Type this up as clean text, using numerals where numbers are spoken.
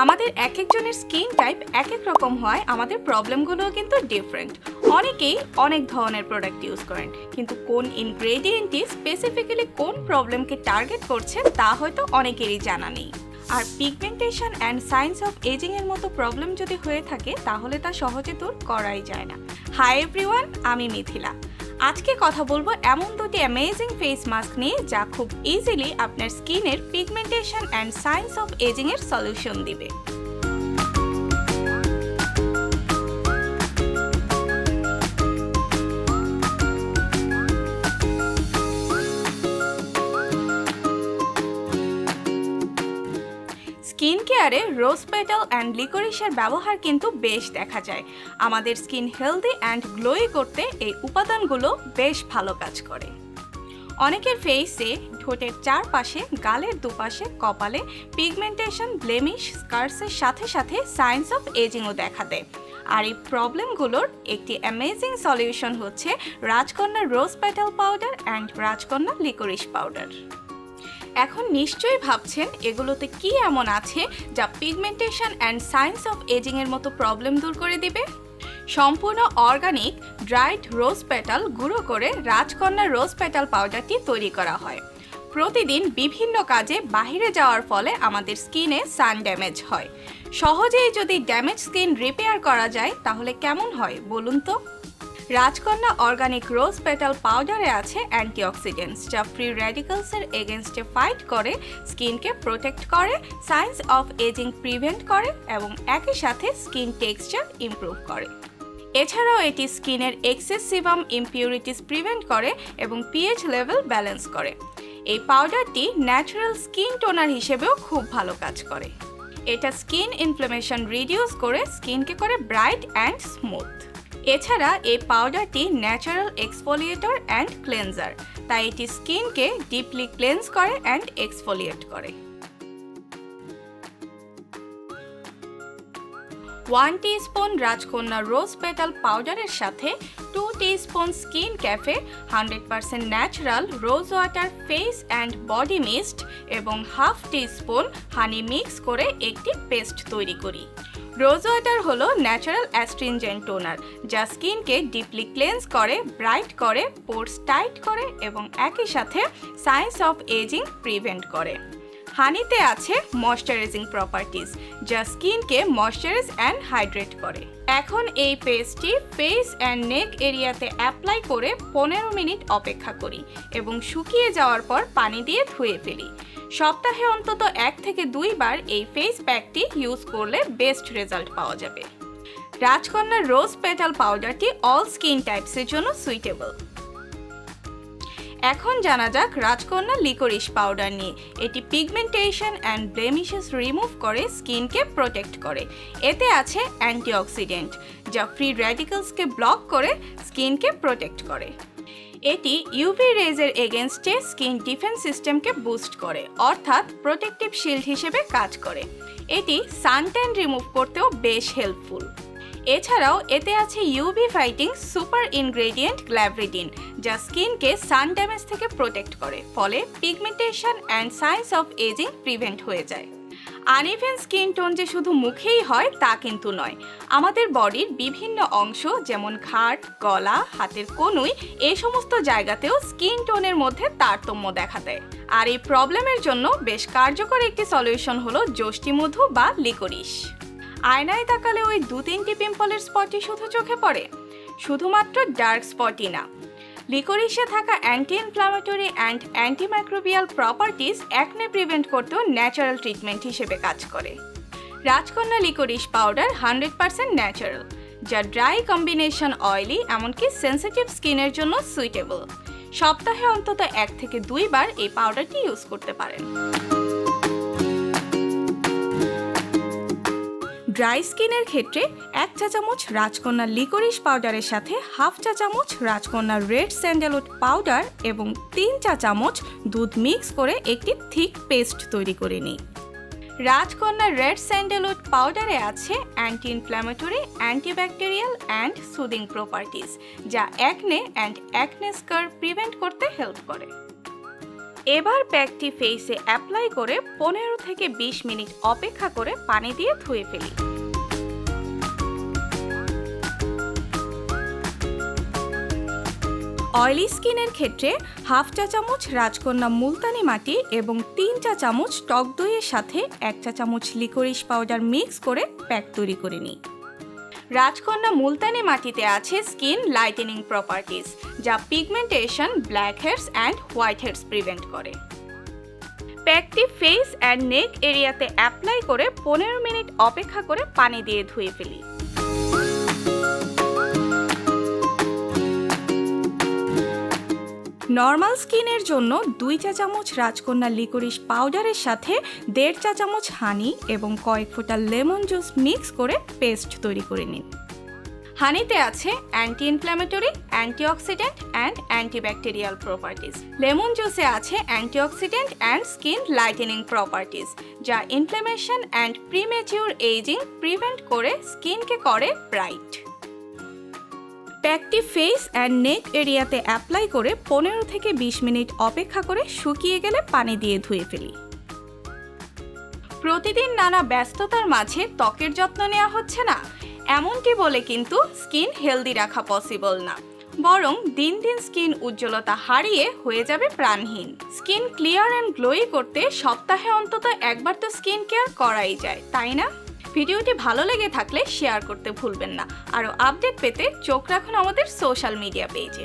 আমাদের এক একজনের স্কিন টাইপ এক এক রকম হয়, আমাদের প্রবলেমগুলোও কিন্তু ডিফারেন্ট। অনেকেই অনেক ধরনের প্রোডাক্ট ইউজ করেন, কিন্তু কোন ইনগ্রেডিয়েন্টটি স্পেসিফিক্যালি কোন প্রবলেমকে টার্গেট করছে তা হয়তো অনেকেরই জানা নেই। আর pigmentation and signs of ageing এর মতো প্রবলেম যদি হয়ে থাকে তাহলে তা সহজে দূর করাই যায় না। হাই এভরিওয়ান, আমি মিথিলা। আজকে কথা বলবো এমন দুটি অ্যামেজিং ফেস মাস্ক নিয়ে যা খুব ইজিলি আপনার স্কিনের pigmentation and signs of ageing এর সলিউশন দিবে। স্কিন কেয়ারে রোজ পেটাল অ্যান্ড লিকোরিশের ব্যবহার কিন্তু বেশ দেখা যায়। আমাদের স্কিন হেলদি অ্যান্ড গ্লোই করতে এই উপাদানগুলো বেশ ভালো কাজ করে। অনেকের ফেসে, ঠোঁটের চারপাশে, গালের দুপাশে, কপালে পিগমেন্টেশন, ব্লেমিশ, স্কার্সের সাথে সাথে সাইন্স অফ এজিংও দেখা দেয়। আর এই প্রবলেমগুলোর একটি অ্যামেজিং সলিউশন হচ্ছে রাজকন্যা রোজ পেটাল পাউডার অ্যান্ড রাজকন্যা লিকোরিশ পাউডার। এখন নিশ্চয়ই ভাবছেন এগুলোতে কি এমন আছে যা pigmentation and signs of ageing এর মতো প্রবলেম দূর করে দিবে। সম্পূর্ণ অর্গানিক ড্রাইড রোজ পেটাল গুঁড়ো করে রাজকন্যা রোজ পেটাল পাউডারটি তৈরি করা হয়। প্রতিদিন বিভিন্ন কাজে বাইরে যাওয়ার ফলে আমাদের স্কিনে সান ড্যামেজ হয়। সহজেই যদি ড্যামেজ স্কিন রিপেয়ার করা যায় তাহলে কেমন হয় বলুন তো। রাজকন্যা অর্গানিক রোজ পেটাল পাউডারে আছে অ্যান্টিঅক্সিডেন্টস যা ফ্রি র্যাডিক্যালসের এগেনস্টে ফাইট করে, স্কিনকে প্রোটেক্ট করে, সাইন্স অফ এজিং প্রিভেন্ট করে এবং একই সাথে স্কিন টেক্সচার ইমপ্রুভ করে। এছাড়াও এটি স্কিনের এক্সেসিভাম ইমপিউরিটিস প্রিভেন্ট করে এবং পিএইচ লেভেল ব্যালেন্স করে। এই পাউডারটি ন্যাচারাল স্কিন টোনার হিসেবেও খুব ভালো কাজ করে। এটা স্কিন ইনফ্লামেশন রিডিউস করে স্কিনকে করে ব্রাইট অ্যান্ড স্মুথ। এছাড়া এই পাউডারটি ন্যাচারাল এক্সফোলিয়েটর অ্যান্ড ক্লেনজার, তাই এটি স্কিনকে ডিপলি ক্লেন্স করে অ্যান্ড এক্সফোলিয়েট করে। 1 টিস্পুন রাজকন্যা রোজ পেটাল পাউডারের সাথে 2 teaspoon skin cafe 100% natural rose water face and body mist এবং হাফ টিস্পুন হানি মিক্স করে একটি পেস্ট তৈরি করি। রোজ ওয়াটার হলো ন্যাচারাল অ্যাস্ট্রিনজেন্ট টোনার যা স্কিনকে ডিপলি ক্লেন্স করে, ব্রাইট করে, পোরস টাইট করে এবং একই সাথে সাইন্স অফ এজিং প্রিভেন্ট করে। হানিতে আছে ময়শ্চারাইজিং প্রপার্টিজ যা স্কিনকে ময়শ্চারাইজ অ্যান্ড হাইড্রেট করে। এখন এই পেস্টটি ফেস অ্যান্ড নেক এরিয়াতে অ্যাপ্লাই করে 15 মিনিট অপেক্ষা করি এবং শুকিয়ে যাওয়ার পর পানি দিয়ে ধুয়ে ফেলি। সপ্তাহে অন্তত 1 থেকে 2 বার এই ফেস প্যাকটি ইউজ করলে বেস্ট রেজাল্ট পাওয়া যাবে। রাজকন্যা রোজ পেটাল পাউডারটি অল স্কিন টাইপসের জন্য সুইটেবল। এখন জানা যাক রাজকন্যা লিকোরিশ পাউডার নিয়ে। এটি পিগমেন্টেশন অ্যান্ড ব্লেমিশেস রিমুভ করে, স্কিনকে প্রোটেক্ট করে। এতে আছে অ্যান্টিঅক্সিডেন্ট যা ফ্রি র্যাডিক্যালসকে ব্লক করে স্কিনকে প্রোটেক্ট করে। এটি ইউভি রেজের এগেনস্টে স্কিন ডিফেন্স সিস্টেমকে বুস্ট করে, অর্থাৎ প্রোটেক্টিভ শিল্ড হিসেবে কাজ করে। এটি সানট্যান রিমুভ করতেও বেশ হেল্পফুল। এছাড়াও এতে আছে UV fighting super ingredient glabridin যা স্কিনকে সান ড্যামেজ থেকে প্রোটেক্ট করে, ফলে pigmentation and signs of ageing prevent হয়ে যায়। আনইভেন স্কিন টোন যে শুধু মুখেই হয় তা কিন্তু নয়, আমাদের বডির বিভিন্ন অংশ যেমন ঘাড়, গলা, হাতের কনুই এই সমস্ত জায়গাতেও স্কিন টোনের মধ্যে তারতম্য দেখা দেয়। আর এই প্রবলেমের জন্য বেশ কার্যকর একটি সলিউশন হলো যষ্টিমধু বা লিকোরিশ। আয়নায় তাকালে ওই 2-3টি পিম্পলের স্পটই শুধু চোখে পড়ে? শুধুমাত্র ডার্ক স্পটই না, লিকোরিশে থাকা anti inflammatory and antimicrobial properties acne prevent করতেও ন্যাচারাল ট্রিটমেন্ট হিসেবে কাজ করে। রাজকন্যা লিকোরিশ পাউডার 100% ন্যাচারাল যা ড্রাই, কম্বিনেশন অয়েলি, এমনকি সেন্সিটিভ স্কিনের জন্য সুইটেবল। সপ্তাহে অন্তত 1 থেকে 2 বার এই পাউডারটি ইউজ করতে পারেন। ড্রাই স্কিনের ক্ষেত্রে 1 চা চামচ রাজকন্যা লিকোরিশ পাউডারের সাথে হাফ চা চামচ রাজকন্যা রেড স্যান্ডেলউড পাউডার এবং 3 চা চামচ দুধ মিক্স করে একটি থিক পেস্ট তৈরি করে নিই। রাজকন্যা রেড স্যান্ডেলউড পাউডারে আছে anti inflammatory, antibacterial and soothing properties যা acne and acne scar prevent করতে হেল্প করে। এবার প্যাকটি ফেসে অ্যাপ্লাই করে 15 থেকে 20 মিনিট অপেক্ষা করে পানি দিয়ে ধুয়ে ফেলি। অয়েলি স্কিনের ক্ষেত্রে হাফ চা চামচ রাজকন্যা মুলতানি মাটি এবং 3 চা চামচ টক দইয়ের সাথে 1 চা চামচ লিকোরিস পাউডার মিক্স করে প্যাক তৈরি করে নিই। রাজকন্যা মুলতানি মাটিতে আছে স্কিন লাইটেনিং প্রপার্টিজ, যা pigmentation, black heads and white heads prevent করে। প্যাকটি ফেস অ্যান্ড নেক এরিয়াতে অ্যাপ্লাই করে 15 মিনিট অপেক্ষা করে পানি দিয়ে ধুয়ে ফেলি। নর্মাল স্কিনের জন্য 2 চা চামচ রাজকন্যা লিকোরিস পাউডারের সাথে 1.5 চা চামচ হানি এবং কয়েক ফোঁটা লেমন জুস মিক্স করে পেস্ট তৈরি করে নিন। হানিতে আছে anti inflammatory, antioxidant and antibacterial properties. Lemon জুসে আছে antioxidant and skin lightening properties, যা inflammation and premature ageing prevent করে স্কিনকে করে ব্রাইট। প্যাকটি ফেস অ্যান্ড নেক এরিয়াতে অ্যাপ্লাই করে 15 থেকে 20 মিনিট অপেক্ষা করে শুকিয়ে গেলে পানি দিয়ে ধুয়ে ফেলি। প্রতিদিন নানা ব্যস্ততার মাঝে ত্বকের যত্ন নেওয়া হচ্ছে না, এমনটি বলে কিন্তু স্কিন হেলদি রাখা পসিবল না, বরং দিন দিন স্কিন উজ্জ্বলতা হারিয়ে হয়ে যাবে প্রাণহীন। স্কিন ক্লিয়ার অ্যান্ড গ্লোয়ি করতে সপ্তাহে অন্তত একবার তো স্কিন কেয়ার করাই যায়, তাই না? ভিডিওটি ভালো লেগে থাকলে শেয়ার করতে ভুলবেন না। আরও আপডেট পেতে চোখ রাখুন আমাদের সোশ্যাল মিডিয়া পেজে।